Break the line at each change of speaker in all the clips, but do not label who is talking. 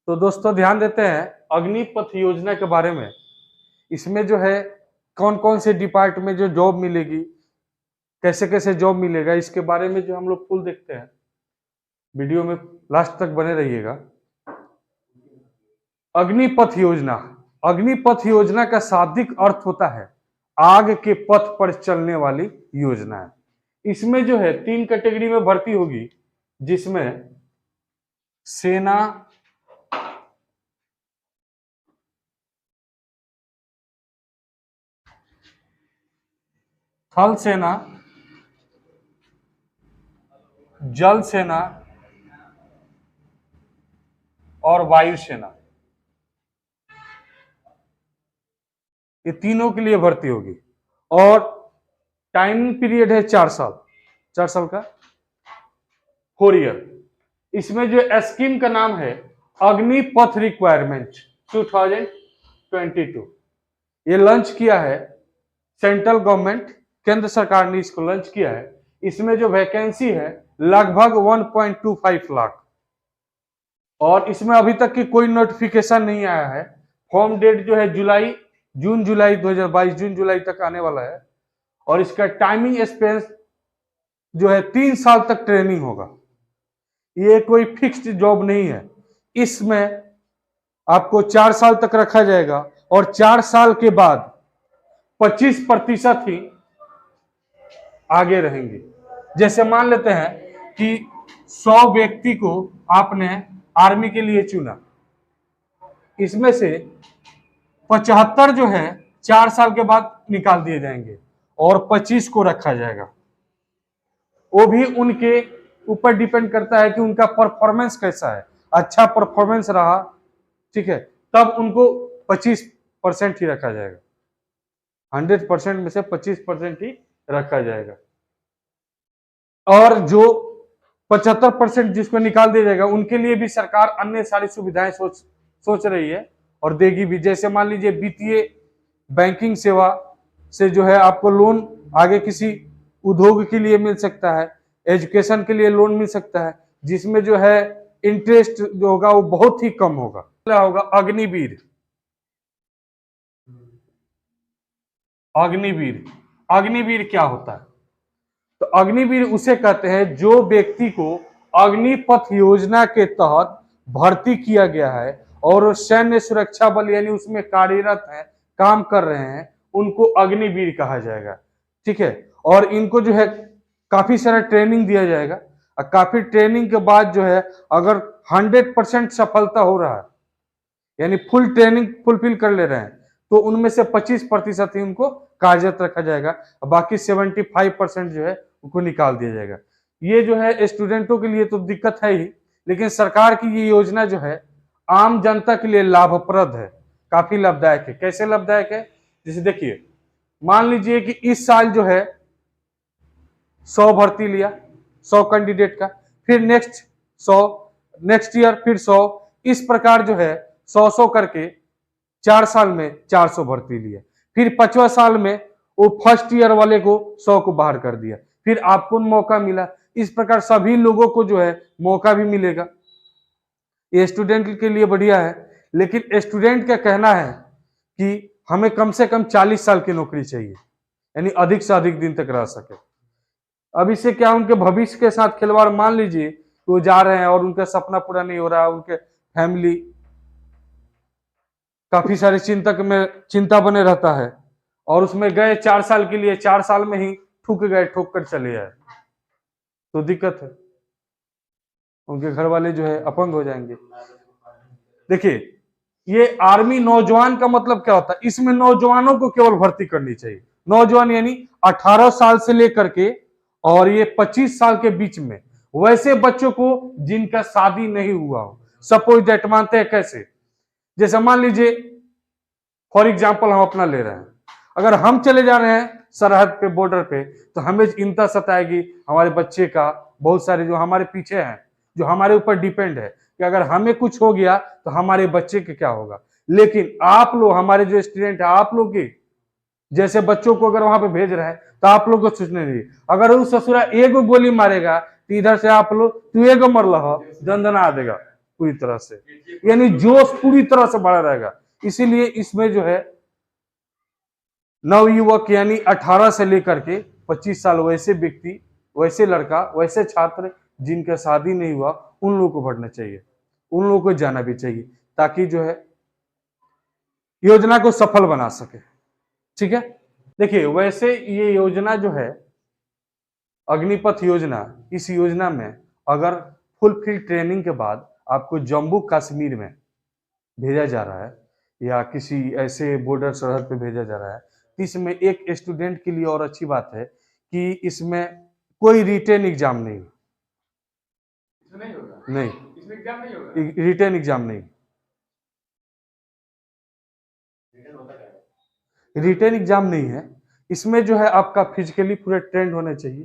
तो दोस्तों ध्यान देते हैं अग्निपथ योजना के बारे में। इसमें जो है कौन कौन से डिपार्टमेंट में जो जॉब मिलेगी, कैसे कैसे जॉब मिलेगा, इसके बारे में जो हम लोग फुल देखते हैं। वीडियो में लास्ट तक बने रहिएगा। अग्निपथ योजना, अग्निपथ योजना का शाब्दिक अर्थ होता है आग के पथ पर चलने वाली योजना है। इसमें जो है 3 कैटेगरी में भर्ती होगी, जिसमें सेना, थल सेना, जल सेना और वायु सेना, ये तीनों के लिए भर्ती होगी। और टाइमिंग पीरियड है 4 साल, 4 साल का 4 ईयर। इसमें जो स्कीम का नाम है अग्निपथ रिक्वायरमेंट 2022। ये लॉन्च किया है सेंट्रल गवर्नमेंट, केंद्र सरकार ने इसको लॉन्च किया है। इसमें जो वैकेंसी है लगभग 1.25 लाख, और इसमें अभी तक की कोई नोटिफिकेशन नहीं आया है। फॉर्म डेट जो है जून जुलाई 2022 जून जुलाई तक आने वाला है। और इसका टाइमिंग स्पेस जो है 3 साल तक ट्रेनिंग होगा। ये कोई फिक्स्ड जॉब नहीं है। इसमें आपको 4 साल तक रखा जाएगा और 4 साल के बाद 25% ही आगे रहेंगे। जैसे मान लेते हैं कि 100 व्यक्ति को आपने आर्मी के लिए चुना, इसमें से 75 जो है 4 साल के बाद निकाल दिए जाएंगे और 25 को रखा जाएगा। वो भी उनके ऊपर डिपेंड करता है कि उनका परफॉर्मेंस कैसा है। अच्छा परफॉर्मेंस रहा, ठीक है, तब उनको 25% ही रखा जाएगा। 100% में से 25% ही रखा जाएगा। और जो 75% जिसको निकाल दिया जाएगा, उनके लिए भी सरकार अन्य सारी सुविधाएं सोच रही है और देगी भी। जैसे मान लीजिए वित्तीय बैंकिंग सेवा से जो है आपको लोन आगे किसी उद्योग के लिए मिल सकता है, एजुकेशन के लिए लोन मिल सकता है, जिसमें जो है इंटरेस्ट जो होगा वो बहुत ही कम होगा। क्या होगा? अग्निवीर। अग्निवीर, अग्निवीर क्या होता है? तो अग्निवीर उसे कहते हैं जो व्यक्ति को अग्निपथ योजना के तहत भर्ती किया गया है और सैन्य सुरक्षा बल यानी उसमें कार्यरत है, काम कर रहे हैं, उनको अग्निवीर कहा जाएगा। ठीक है। और इनको जो है काफी सारा ट्रेनिंग दिया जाएगा और काफी ट्रेनिंग के बाद जो है अगर 100% सफलता हो रहा है, यानी फुल ट्रेनिंग फुलफिल कर ले रहे हैं, तो उनमें से 25% ही उनको कार्यरत रखा जाएगा, बाकी 75% जो है उनको निकाल दिया जाएगा। ये जो है स्टूडेंटों के लिए तो दिक्कत है ही, लेकिन सरकार की ये योजना जो है आम जनता के लिए लाभप्रद है, काफी लाभदायक है। कैसे लाभदायक है? जैसे देखिए, मान लीजिए कि इस साल जो है 100 भर्ती लिया, 100 कैंडिडेट का, फिर नेक्स्ट 100, नेक्स्ट ईयर फिर 100, इस प्रकार जो है 100 करके 4 साल में 400 भर्ती लिया। फिर 5वां साल में वो फर्स्ट ईयर वाले को 100 को बाहर कर दिया, फिर आपको मौका मिला। इस प्रकार सभी लोगों को जो है मौका भी मिलेगा। ये स्टूडेंट के लिए बढ़िया है, लेकिन स्टूडेंट का कहना है कि हमें कम से कम 40 साल की नौकरी चाहिए, यानी अधिक से अधिक दिन तक रह सके। अब इससे क्या उनके भविष्य के साथ खिलवाड़, मान लीजिए वो जा रहे हैं और उनका सपना पूरा नहीं हो रहा, उनके फैमिली काफी सारे चिंता बने रहता है, और उसमें गए 4 साल के लिए, 4 साल में ही ठुक गए, ठोक कर चले आए, तो दिक्कत है। उनके घर वाले जो है अपंग हो जाएंगे। देखिए, ये आर्मी नौजवान का मतलब क्या होता है? इसमें नौजवानों को केवल भर्ती करनी चाहिए। नौजवान यानी 18 साल से लेकर के और ये 25 साल के बीच में, वैसे बच्चों को जिनका शादी नहीं हुआ हो। सपोज दैट, मानते हैं कैसे? जैसे मान लीजिए फॉर एग्जाम्पल हम अपना ले रहे हैं, अगर हम चले जा रहे हैं सरहद पे, बॉर्डर पे, तो हमें चिंता सताएगी हमारे बच्चे का। बहुत सारे जो हमारे पीछे हैं, जो हमारे ऊपर डिपेंड है कि अगर हमें कुछ हो गया तो हमारे बच्चे के क्या होगा। लेकिन आप लोग, हमारे जो स्टूडेंट है, आप लोग के जैसे बच्चों को अगर वहां पे भेज रहे हैं, तो आप लोग को सोचने नहीं, अगर उस ससुरा एगो गोली मारेगा तो इधर से आप लोग तू एगो मर लो, दंदना देगा। पूरी तरह से, यानी जोश पूरी तरह से बढ़ा रहेगा। इसीलिए इसमें जो है नवयुवक यानी 18 से लेकर के 25 साल वैसे व्यक्ति, वैसे लड़का, वैसे छात्र जिनका शादी नहीं हुआ, उन लोगों को भरना चाहिए, उन लोगों को जाना भी चाहिए, ताकि जो है योजना को सफल बना सके। ठीक है, देखिए वैसे ये योजना जो है अग्निपथ योजना, इस योजना में अगर फुलफिल ट्रेनिंग के बाद आपको जम्मू कश्मीर में भेजा जा रहा है या किसी ऐसे बॉर्डर सरहद पे भेजा जा रहा है, तो इसमें एक स्टूडेंट के लिए और अच्छी बात है कि इसमें कोई रिटेन एग्जाम नहीं, नहीं होगा, नहीं, इसमें एग्जाम नहीं होगा, रिटेन एग्जाम नहीं, रिटेन एग्जाम नहीं है। इसमें जो है आपका फिजिकली पूरे ट्रेंड होना चाहिए।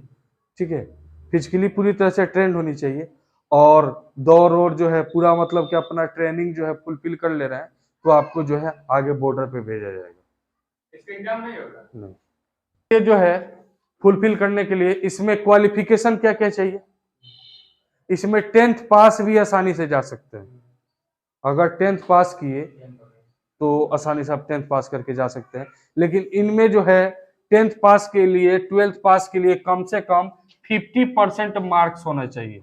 ठीक है, फिजिकली पूरी तरह से ट्रेंड होनी चाहिए और दौड़ और जो है पूरा मतलब कि अपना ट्रेनिंग जो है फुलफिल कर ले रहे हैं, तो आपको जो है आगे बॉर्डर पे भेजा जाएगा। इसका एग्जाम नहीं होगा, नहीं। ये जो है फुलफिल करने के लिए इसमें क्वालिफिकेशन क्या क्या चाहिए, इसमें 10th पास भी आसानी से जा सकते हैं। अगर 10th पास किए तो आसानी से आप 10th पास करके जा सकते हैं, लेकिन इनमें जो है 10th पास के लिए 12th पास के लिए कम से कम 50% मार्क्स होना चाहिए,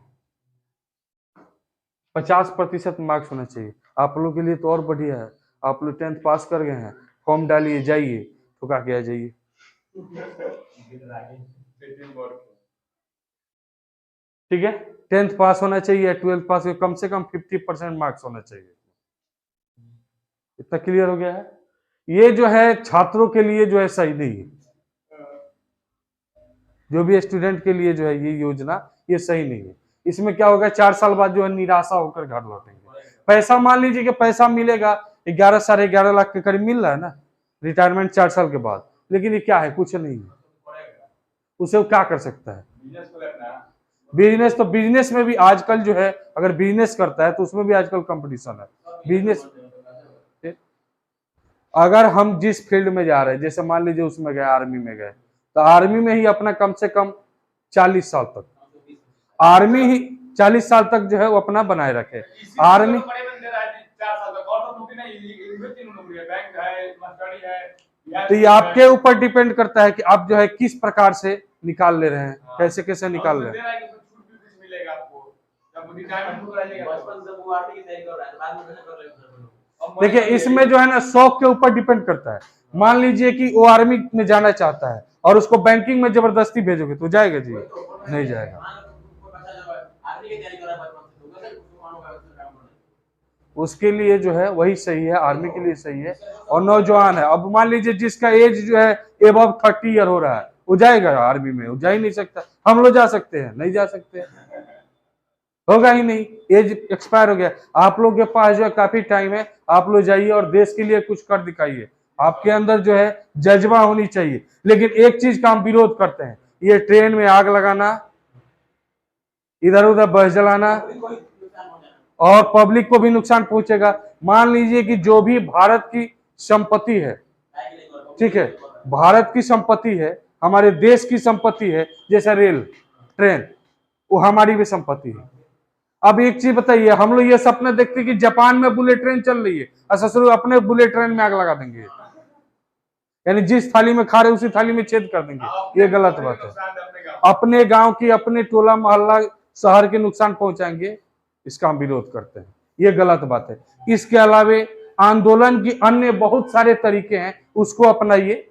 50% मार्क्स होना चाहिए। आप लोगों के लिए तो और बढ़िया है, आप लोग 10th पास कर गए हैं, फॉर्म डालिए, जाइए ठुका के आ जाइए। ठीक है, 10th पास होना चाहिए, 12th पास कम से कम 50% मार्क्स होना चाहिए। इतना क्लियर हो गया है। ये जो है छात्रों के लिए जो है सही नहीं है, जो भी स्टूडेंट के लिए जो है ये योजना ये सही नहीं है। इसमें क्या होगा, 4 साल बाद जो है निराशा होकर घर लौटेंगे। पैसा मान लीजिए कि पैसा मिलेगा 11 साढ़े 11 लाख के करीब मिल रहा है ना रिटायरमेंट 4 साल के बाद, लेकिन ये क्या है, कुछ नहीं है, उसे वो क्या कर सकता है। बिजनेस तो बिजनेस में भी आजकल जो है अगर बिजनेस करता है तो उसमें भी आजकल कंपटीशन है। बिजनेस अगर हम जिस फील्ड में जा रहे हैं, जैसे मान लीजिए उसमें गए, आर्मी में गए, तो आर्मी में ही अपना कम से कम 40 साल तक, आर्मी ही 40 साल तक जो है वो अपना बनाए रखे। आर्मी तो ये आपके ऊपर डिपेंड करता है कि आप जो है किस प्रकार से निकाल ले रहे हैं, कैसे कैसे निकाल रहे हैं। देखिए इसमें जो है ना शौक के ऊपर डिपेंड करता है। मान लीजिए कि वो आर्मी में जाना चाहता है और उसको बैंकिंग में जबरदस्ती भेजोगे तो जाएगा जी, नहीं जाएगा। उसके लिए जो है वही सही है, आर्मी के लिए सही है। और नौजवान है, अब मान लीजिए जिसका एज जो है एबव 30 ईयर हो रहा है, वो जाएगा आर्मी में, वो जा ही नहीं सकता। हम लोग जा सकते हैं, नहीं जा सकते, होगा ही नहीं, एज एक्सपायर हो गया। आप लोग के पास जो है काफी टाइम है, आप लोग जाइए और देश के लिए कुछ कर दिखाइए। आपके अंदर जो है जज्बा होनी चाहिए। लेकिन एक चीज का हम विरोध करते हैं, ये ट्रेन में आग लगाना, इधर उधर बस जलाना और पब्लिक को भी नुकसान पहुंचेगा। मान लीजिए कि जो भी भारत की संपत्ति है, ठीक है, भारत की संपत्ति है, हमारे देश की संपत्ति है, जैसे रेल ट्रेन, वो हमारी भी संपत्ति है। अब एक चीज बताइए, हम लोग ये सपना देखते कि जापान में बुलेट ट्रेन चल रही है, अच्छा अपने बुलेट ट्रेन में आग लगा देंगे, यानी जिस थाली में खा रहे उसी थाली में छेद कर देंगे। ये गलत बात है। अपने गांव की, अपने टोला मोहल्ला शहर के नुकसान पहुंचाएंगे, इसका हम विरोध करते हैं, ये गलत बात है। इसके अलावे आंदोलन की अन्य बहुत सारे तरीके हैं, उसको अपनाइए।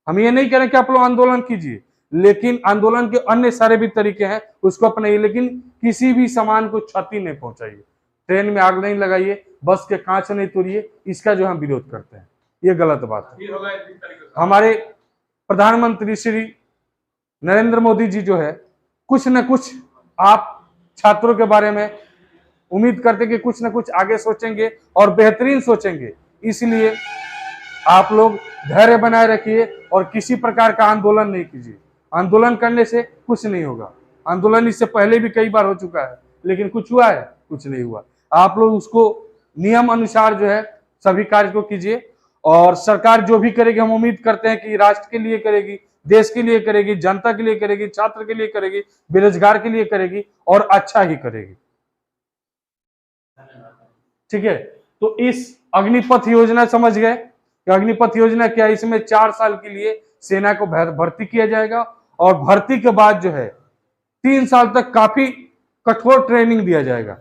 हम ये नहीं कह रहे कि आप लोग आंदोलन कीजिए, लेकिन आंदोलन के अन्य सारे भी तरीके हैं, उसको अपनाइए, लेकिन किसी भी सामान को क्षति नहीं पहुंचाइए। ट्रेन में आग नहीं लगाइए, बस के कांच नहीं तोड़िए, इसका जो हम विरोध करते हैं, ये गलत बात है। हमारे प्रधानमंत्री श्री नरेंद्र मोदी जी जो है कुछ न कुछ आप छात्रों के बारे में उम्मीद करते कि कुछ न कुछ आगे सोचेंगे और बेहतरीन सोचेंगे। इसलिए आप लोग धैर्य बनाए रखिए और किसी प्रकार का आंदोलन नहीं कीजिए। आंदोलन करने से कुछ नहीं होगा। आंदोलन इससे पहले भी कई बार हो चुका है, लेकिन कुछ हुआ है, कुछ नहीं हुआ। आप लोग उसको नियम अनुसार जो है सभी कार्य को कीजिए, और सरकार जो भी करेगी हम उम्मीद करते हैं कि राष्ट्र के लिए करेगी, देश के लिए करेगी, जनता के लिए करेगी, छात्र के लिए करेगी, बेरोजगार के लिए करेगी और अच्छा ही करेगी। ठीक है। तो इस अग्निपथ योजना समझ गए कि अग्निपथ योजना क्या है? इसमें 4 साल के लिए सेना को भर्ती किया जाएगा और भर्ती के बाद जो है 3 साल तक काफी कठोर ट्रेनिंग दिया जाएगा।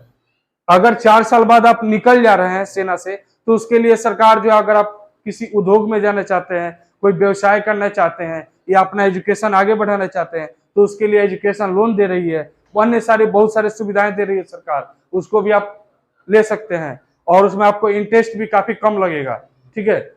अगर 4 साल बाद आप निकल जा रहे हैं सेना से, तो उसके लिए सरकार जो, अगर आप किसी उद्योग में जाना चाहते हैं, कोई व्यवसाय करना चाहते हैं या अपना एजुकेशन आगे बढ़ाना चाहते हैं, तो उसके लिए एजुकेशन लोन दे रही है, अन्य सारे बहुत सारे सुविधाएं दे रही है सरकार, उसको भी आप ले सकते हैं और उसमें आपको इंटरेस्ट भी काफी कम लगेगा। ठीक है।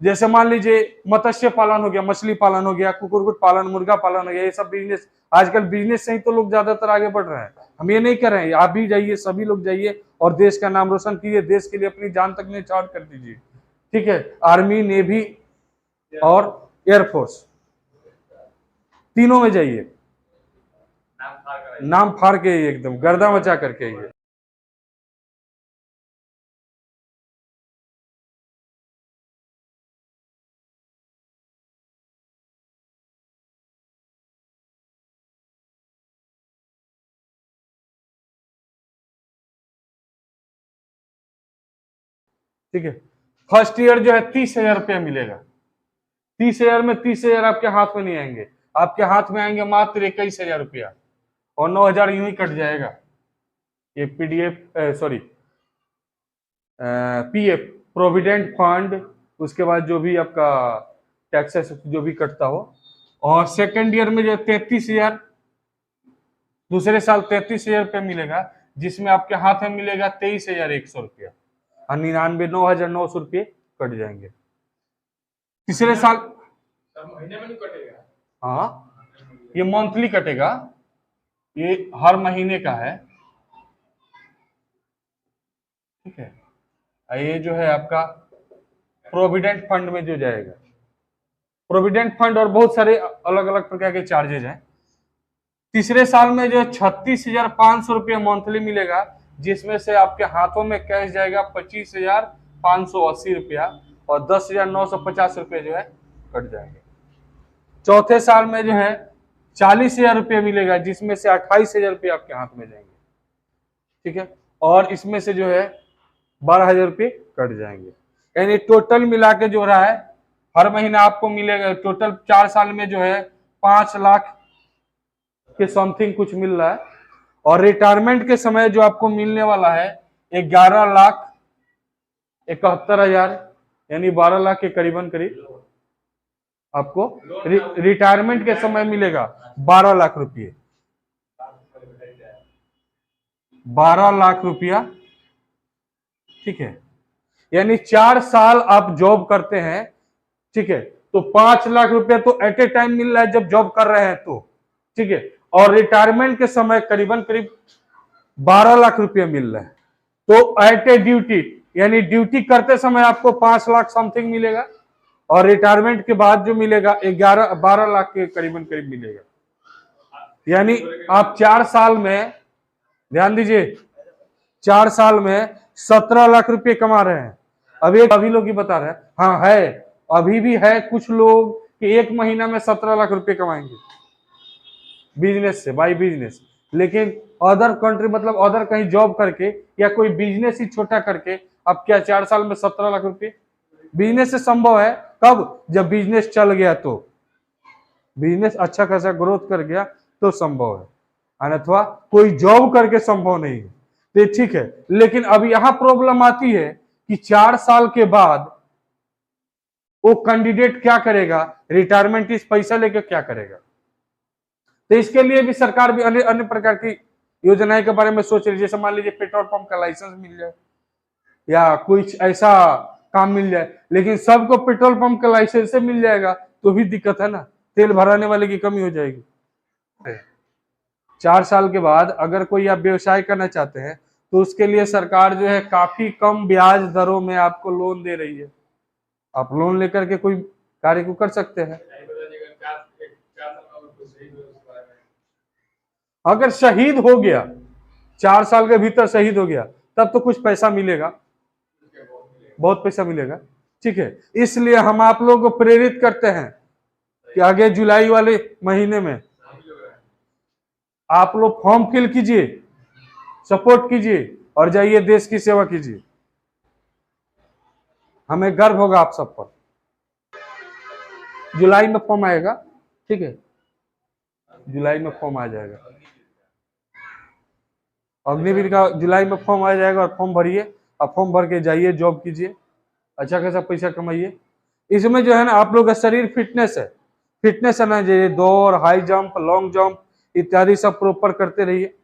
जैसे मान लीजिए मत्स्य पालन हो गया, मछली पालन हो गया, कुक्कुट पालन, मुर्गा पालन हो गया, ये सब बिजनेस, आजकल बिजनेस से ही तो लोग ज्यादातर आगे बढ़ रहे हैं। हम ये नहीं कर रहे हैं, आप भी जाइए, सभी लोग जाइए और देश का नाम रोशन कीजिए, देश के लिए अपनी जान तक न्यौछावर कर दीजिए। ठीक है। आर्मी, नेवी और एयरफोर्स, तीनों में जाइए, नाम फाड़ के एकदम गर्दा मचा करके आइए। ठीक है। फर्स्ट ईयर जो है 30,000 रुपया मिलेगा। 30,000 में 30,000 आपके हाथ में नहीं आएंगे, आपके हाथ में आएंगे मात्र 21,000 रुपया और 9,000 यूं ही कट जाएगा। ये PDF, sorry, PF, provident fund, उसके बाद जो भी आपका टैक्सेस जो भी कटता हो। और सेकेंड ईयर में जो 33,000, दूसरे साल 33,000 रुपया मिलेगा, जिसमें आपके हाथ में मिलेगा 23,100 रुपया और 99,900 रुपये कट जाएंगे। तीसरे साल महीने में नहीं कटेगा, हाँ, ये मंथली कटेगा, ये हर महीने का है। ठीक है। ये जो है आपका प्रोविडेंट फंड में जो जाएगा, प्रोविडेंट फंड और बहुत सारे अलग अलग प्रकार के चार्जेज हैं। तीसरे साल में जो 36,500 रुपये मंथली मिलेगा, जिसमें से आपके हाथों में कैश जाएगा 25,580 रुपया और 10,950 रुपये जो है कट जाएंगे। चौथे साल में जो है 40,000 रुपये मिलेगा, जिसमें से 28,000 रुपये आपके हाथ में जाएंगे। ठीक है। और इसमें से जो है 12,000 रुपये कट जाएंगे। यानी टोटल मिला के जो रहा है, हर महीना आपको मिलेगा, टोटल 4 साल में जो है 5 लाख के समथिंग कुछ मिल रहा है। और रिटायरमेंट के समय जो आपको मिलने वाला है 11,71,000, यानी 12 लाख के करीबन करीब आपको रिटायरमेंट के समय मिलेगा 12 लाख रुपये, 12 लाख रुपया। ठीक है। यानी 4 साल आप जॉब करते हैं, ठीक है, तो 5 लाख रुपया तो एट ए टाइम मिल रहा है जब जॉब कर रहे हैं तो। ठीक है। और रिटायरमेंट के समय करीबन करीब 12 लाख रुपया मिल रहा है। तो एट ए ड्यूटी, यानी ड्यूटी करते समय आपको 5 लाख समथिंग मिलेगा और रिटायरमेंट के बाद जो मिलेगा 12 लाख के करीबन करीब मिलेगा। यानी आप 4 साल में, ध्यान दीजिए, 4 साल में 17 लाख रुपए कमा रहे हैं। अभी लोग ही बता रहे हैं, हाँ है, अभी भी है कुछ लोग कि एक महीना में 17 लाख रुपए कमाएंगे बिजनेस से, बाई बिजनेस। लेकिन अदर कंट्री, मतलब अदर कहीं जॉब करके या कोई बिजनेस ही छोटा करके अब क्या 4 साल में 17 लाख रुपए बिजनेस से संभव है? कब? जब बिजनेस चल गया, तो बिजनेस अच्छा खासा ग्रोथ कर गया तो संभव है, अन्यथा कोई जॉब करके संभव नहीं है। तो ठीक है। लेकिन अब यहां प्रॉब्लम आती है कि 4 साल के बाद वो कैंडिडेट क्या करेगा, रिटायरमेंट इस पैसा लेकर क्या करेगा? तो इसके लिए भी सरकार भी अन्य प्रकार की योजनाएं के बारे में सोच रही है। जैसे मान लीजिए पेट्रोल पंप का लाइसेंस मिल जाए या कुछ ऐसा काम मिल जाए। लेकिन सबको पेट्रोल पंप का लाइसेंस से मिल जाएगा तो भी दिक्कत है ना, तेल भराने वाले की कमी हो जाएगी। 4 साल के बाद अगर कोई आप व्यवसाय करना चाहते हैं तो उसके लिए सरकार जो है काफी कम ब्याज दरों में आपको लोन दे रही है। आप लोन लेकर के कोई कार्य को कर सकते हैं। अगर शहीद हो गया, 4 साल के भीतर शहीद हो गया, तब तो कुछ पैसा मिलेगा, बहुत पैसा मिलेगा। ठीक है। इसलिए हम आप लोगों को प्रेरित करते हैं कि आगे जुलाई वाले महीने में आप लोग फॉर्म फिल कीजिए, सपोर्ट कीजिए और जाइए देश की सेवा कीजिए। हमें गर्व होगा आप सब पर। जुलाई में फॉर्म आएगा, ठीक है, जुलाई में फॉर्म आ जाएगा, अग्निवीर का जुलाई में फॉर्म आ जाएगा। और फॉर्म भरिए, और फॉर्म भर के जाइए, जॉब कीजिए, अच्छा खासा पैसा कमाइए। इसमें जो है ना आप लोग का शरीर फिटनेस है, फिटनेस आना चाहिए, दौड़, हाई जंप, लॉन्ग जंप इत्यादि सब प्रॉपर करते रहिए।